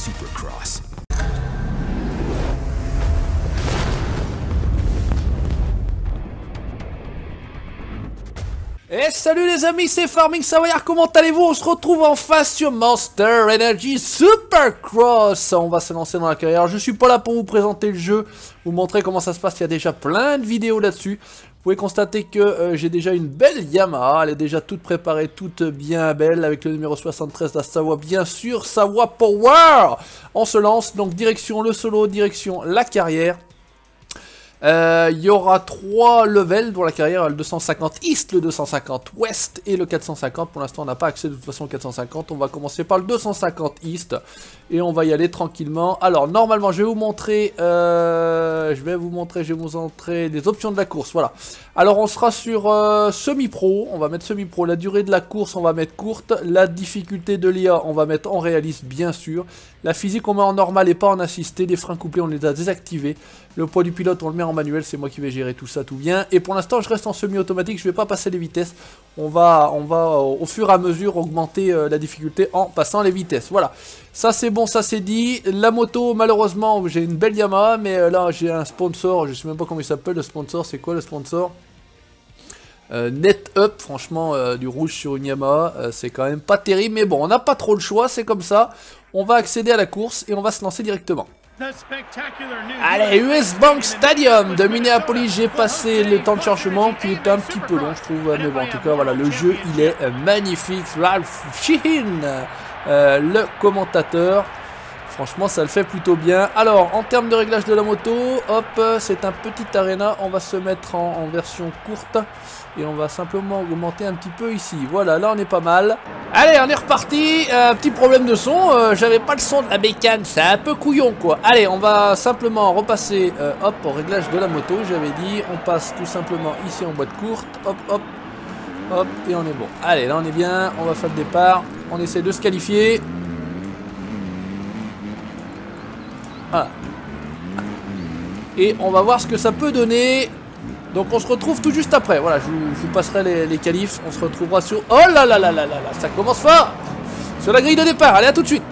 Supercross. Et salut les amis, c'est Farming Savoyard, comment allez-vous? On se retrouve en face sur Monster Energy Supercross. On va se lancer dans la carrière, je suis pas là pour vous présenter le jeu, vous montrer comment ça se passe, il y a déjà plein de vidéos là-dessus. Vous pouvez constater que j'ai déjà une belle Yamaha, elle est déjà toute préparée, toute bien belle, avec le numéro 73 de la Savoie, bien sûr, Savoie Power. On se lance, donc direction le solo, direction la carrière. Il y aura 3 levels dans la carrière, le 250 East, le 250 West et le 450. Pour l'instant on n'a pas accès de toute façon au 450, on va commencer par le 250 East et on va y aller tranquillement. Alors normalement je vais vous montrer, les options de la course, voilà. Alors on sera sur semi-pro, on va mettre semi-pro, la durée de la course on va mettre courte, la difficulté de l'IA on va mettre en réaliste bien sûr, la physique on met en normal et pas en assisté, les freins couplés on les a désactivés, le poids du pilote on le met en manuel, c'est moi qui vais gérer tout ça, tout bien, et pour l'instant je reste en semi-automatique, je vais pas passer les vitesses, on va au fur et à mesure augmenter la difficulté en passant les vitesses, voilà. Ça c'est bon, ça c'est dit. La moto, malheureusement, j'ai une belle Yamaha, mais là j'ai un sponsor, je sais même pas comment il s'appelle le sponsor, c'est quoi le sponsor? Net Up, franchement, du rouge sur une Yamaha, c'est quand même pas terrible, mais bon, on n'a pas trop le choix, c'est comme ça. On va accéder à la course et on va se lancer directement. Allez, US Bank Stadium de Minneapolis, j'ai passé le temps de chargement qui était un petit peu long, je trouve, mais bon, en tout cas, voilà, le jeu, il est magnifique. Ralph Sheehan, le commentateur, franchement ça le fait plutôt bien. Alors en termes de réglage de la moto, hop, c'est un petit arena, on va se mettre en version courte et on va simplement augmenter un petit peu ici. Voilà, là on est pas mal. Allez, on est reparti. Petit problème de son, j'avais pas le son de la bécane, c'est un peu couillon quoi. Allez, on va simplement repasser hop au réglage de la moto, j'avais dit, on passe tout simplement ici en boîte courte, hop hop hop, et on est bon. Allez, là on est bien, on va faire le départ, on essaie de se qualifier. Voilà. Et on va voir ce que ça peut donner. Donc on se retrouve tout juste après. Voilà, je vous passerai les qualifs. On se retrouvera sur... Oh là là là là là là, ça commence fort sur la grille de départ. Allez, à tout de suite.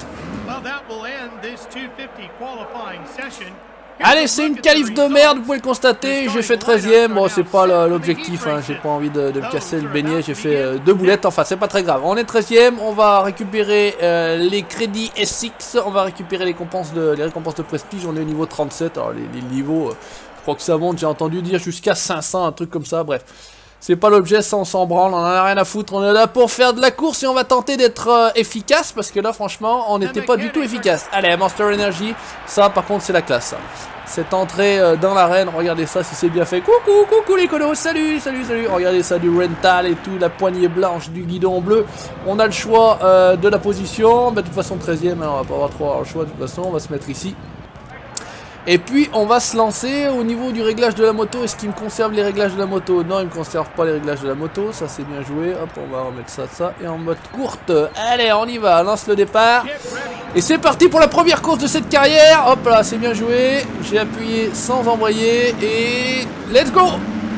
Allez, c'est une qualif de merde, vous pouvez le constater, j'ai fait 13ème, bon c'est pas l'objectif, hein, j'ai pas envie de me casser le beignet, j'ai fait 2 boulettes, enfin c'est pas très grave. On est 13ème, on va récupérer les crédits SX, on va récupérer les récompenses de prestige, on est au niveau 37, alors les niveaux, je crois que ça monte, j'ai entendu dire jusqu'à 500, un truc comme ça, bref. C'est pas l'objet, ça on s'en branle, on en a rien à foutre, on est là pour faire de la course et on va tenter d'être efficace parce que là franchement on n'était pas du tout efficace. Allez, Monster Energy, ça par contre c'est la classe ça. Cette entrée dans l'arène, regardez ça si c'est bien fait. Coucou, coucou les colos, salut, salut, salut. Regardez ça, du rental et tout, la poignée blanche, du guidon bleu. On a le choix de la position, bah, de toute façon 13ème, hein, on va pas avoir trop le choix de toute façon, on va se mettre ici. Et puis on va se lancer au niveau du réglage de la moto. Est-ce qu'il me conserve les réglages de la moto? Non, il me conserve pas les réglages de la moto. Ça c'est bien joué. Hop, on va remettre ça et en mode courte. Allez, on y va, on lance le départ. Et c'est parti pour la première course de cette carrière. Hop là, c'est bien joué. J'ai appuyé sans envoyer et let's go.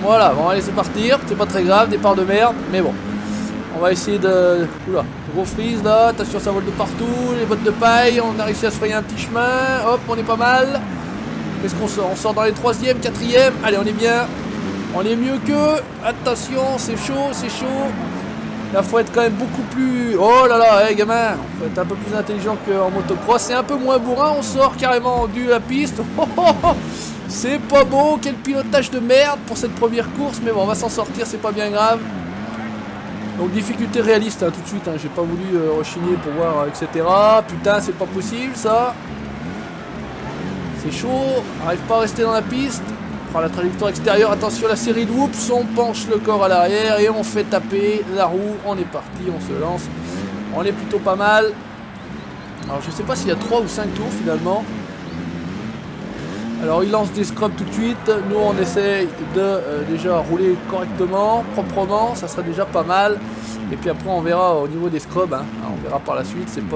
Voilà, bon allez, c'est partir. C'est pas très grave, départ de merde, mais bon. On va essayer de... Oula, gros freeze là, attention ça vole de partout, les bottes de paille, on a réussi à se frayer un petit chemin. Hop, on est pas mal. Qu'est-ce qu'on sort? On sort dans les 3e, 4e. Allez, on est bien. On est mieux que. Attention, c'est chaud, c'est chaud. Là, faut être quand même beaucoup plus... Oh là là, hey, gamin. Faut être un peu plus intelligent qu'en motocross. C'est un peu moins bourrin. On sort carrément du la piste. Oh, oh, oh. C'est pas beau. Quel pilotage de merde pour cette première course. Mais bon, on va s'en sortir. C'est pas bien grave. Donc, difficulté réaliste, hein, tout de suite. Hein. J'ai pas voulu rechigner pour voir, etc. Putain, c'est pas possible, ça. C'est chaud, on n'arrive pas à rester dans la piste. On prend la trajectoire extérieure, attention la série de whoops, on penche le corps à l'arrière et on fait taper la roue. On est parti, on se lance. On est plutôt pas mal. Alors je sais pas s'il y a 3 ou 5 tours finalement. Alors il lance des scrubs tout de suite. Nous on essaye de déjà rouler correctement, proprement, ça serait déjà pas mal. Et puis après on verra au niveau des scrubs, hein. On verra par la suite, c'est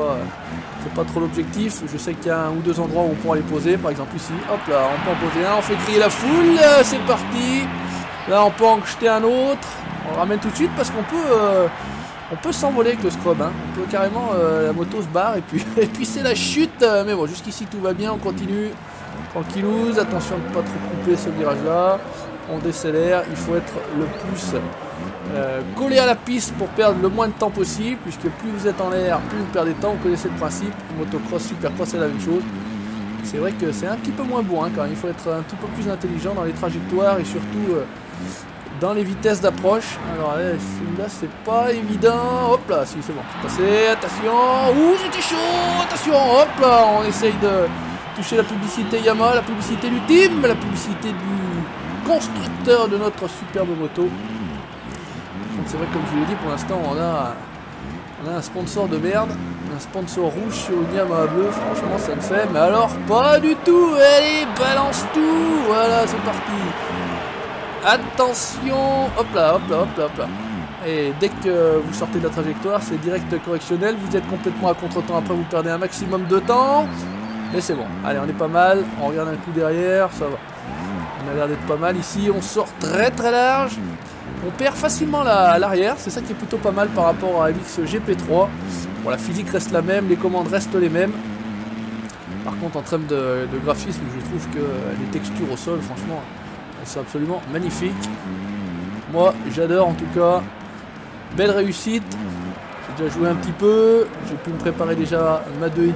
pas trop l'objectif. Je sais qu'il y a 1 ou 2 endroits où on pourra les poser, par exemple ici, hop là, on peut en poser un, on fait crier la foule, c'est parti. Là on peut en jeter un autre, on le ramène tout de suite parce qu'on peut On peut s'envoler avec le scrub, hein. On peut carrément, la moto se barre et puis, et puis c'est la chute. Mais bon, jusqu'ici tout va bien, on continue. Tranquillouse, attention de ne pas trop couper ce virage là. On décélère, il faut être le plus collé à la piste pour perdre le moins de temps possible. Puisque plus vous êtes en l'air, plus vous perdez de temps, vous connaissez le principe. Motocross, supercross, c'est la même chose. C'est vrai que c'est un petit peu moins bon hein, quand même. Il faut être un petit peu plus intelligent dans les trajectoires et surtout dans les vitesses d'approche. Alors celui-là c'est pas évident. Hop là, si c'est bon, c'est passé, attention. Ouh, c'était chaud, attention, hop là, on essaye de toucher la publicité Yamaha, la publicité du team, la publicité du constructeur de notre superbe moto. Donc c'est vrai que comme je vous l'ai dit, pour l'instant on a un sponsor de merde, un sponsor rouge sur une Yamaha bleue, franchement ça le fait, mais alors pas du tout. Allez, balance tout, voilà c'est parti. Attention, hop là, hop là, hop là, hop là. Et dès que vous sortez de la trajectoire, c'est direct correctionnel, vous êtes complètement à contre-temps, après vous perdez un maximum de temps. Mais c'est bon, allez on est pas mal, on regarde un coup derrière, ça va. On a l'air d'être pas mal ici, on sort très très large. On perd facilement l'arrière, c'est ça qui est plutôt pas mal par rapport à MX GP3. Bon, la physique reste la même, les commandes restent les mêmes. Par contre en termes de graphisme, je trouve que les textures au sol, franchement, elles sont absolument magnifiques. Moi j'adore en tout cas, belle réussite. J'ai déjà joué un petit peu, j'ai pu me préparer déjà ma 2,5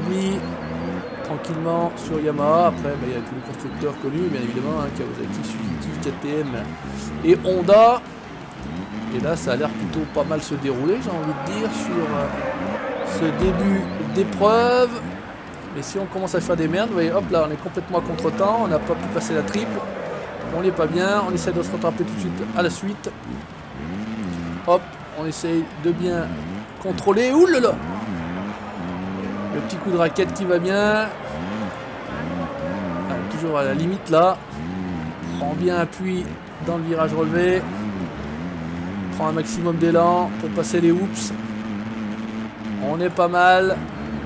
tranquillement sur Yamaha. Après il y a tous les constructeurs connus bien évidemment, hein, Kawasaki, Suzuki, KTM et Honda. Et là ça a l'air plutôt pas mal se dérouler, j'ai envie de dire, sur ce début d'épreuve. Et si on commence à faire des merdes, vous voyez, hop là on est complètement à contre-temps, on n'a pas pu passer la triple, on n'est pas bien, on essaie de se rattraper tout de suite à la suite. Hop, on essaye de bien contrôler, oulala, le petit coup de raquette qui va bien. Ah, toujours à la limite là, prend bien appui dans le virage relevé. Prend un maximum d'élan pour passer les hoops. On est pas mal.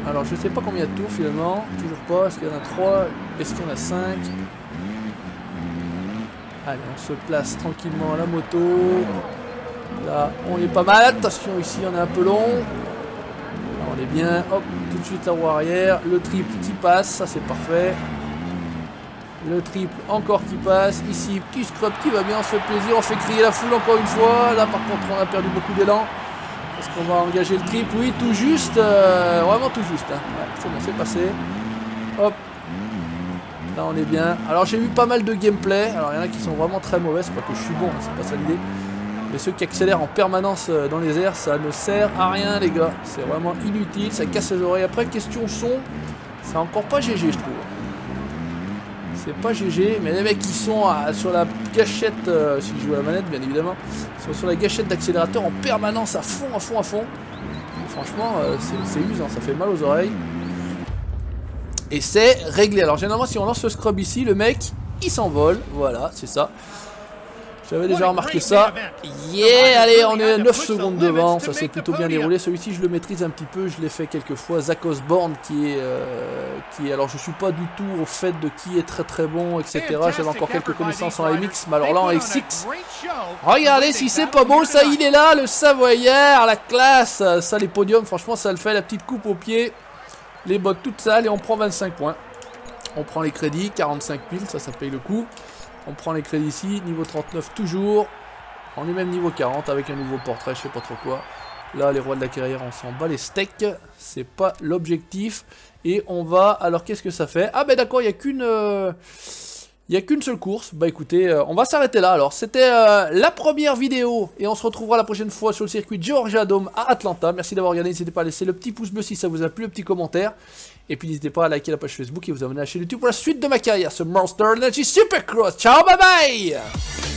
Alors je sais pas combien de tours finalement. Toujours pas. Est-ce qu'il y en a 3? Est-ce qu'il y en a 5? Allez, on se place tranquillement à la moto. Là, on est pas mal. Attention, ici on est un peu long. Là, on est bien. Hop, tout de suite la roue arrière. Le triple qui passe, ça c'est parfait. Le triple encore qui passe, ici petit scrub qui va bien, on se fait plaisir, on fait crier la foule encore une fois. Là par contre on a perdu beaucoup d'élan. Est-ce qu'on va engager le triple? Oui, tout juste, vraiment tout juste. Hein. Ouais, c'est bon, c'est passé. Hop. Là on est bien. Alors j'ai vu pas mal de gameplay, alors il y en a qui sont vraiment très mauvais, c'est pas que je suis bon, c'est pas ça l'idée. Mais ceux qui accélèrent en permanence dans les airs, ça ne sert à rien les gars. C'est vraiment inutile, ça casse les oreilles. Après question son, c'est encore pas GG je trouve. C'est pas GG, mais les mecs qui sont sur la gâchette, si je joue à la manette bien évidemment, ils sont sur la gâchette d'accélérateur en permanence à fond, à fond, à fond. Et franchement, c'est usant, ça fait mal aux oreilles. Et c'est réglé. Alors généralement si on lance le scrub ici, le mec, il s'envole, voilà, c'est ça. J'avais déjà remarqué ça. Yeah, allez, on est 9 secondes devant, ça s'est plutôt bien déroulé. Celui-ci, je le maîtrise un petit peu, je l'ai fait quelques fois. Zach Osborne, qui est... Alors, je suis pas du tout au fait de qui est très très bon, etc. J'avais encore quelques connaissances en MX, mais alors là, en XX, regardez si c'est pas beau, ça, il est là, le Savoyard, la classe. Ça, les podiums, franchement, ça le fait. La petite coupe au pied, les bottes toutes sales, et on prend 25 points. On prend les crédits, 45 000, ça paye le coup. On prend les crédits ici, niveau 39 toujours. On est même niveau 40 avec un nouveau portrait, je sais pas trop quoi. Là, les rois de la carrière, on s'en bat les steaks. C'est pas l'objectif. Et on va... Alors, qu'est-ce que ça fait? Ah ben d'accord, il n'y a qu'une... Il n'y a qu'une seule course. Bah écoutez, on va s'arrêter là. Alors, c'était la première vidéo. Et on se retrouvera la prochaine fois sur le circuit Georgia Dome à Atlanta. Merci d'avoir regardé. N'hésitez pas à laisser le petit pouce bleu si ça vous a plu, le petit commentaire. Et puis n'hésitez pas à liker la page Facebook et vous abonner à la chaîne YouTube pour la suite de ma carrière. Ce Monster Energy Supercross. Ciao, bye bye!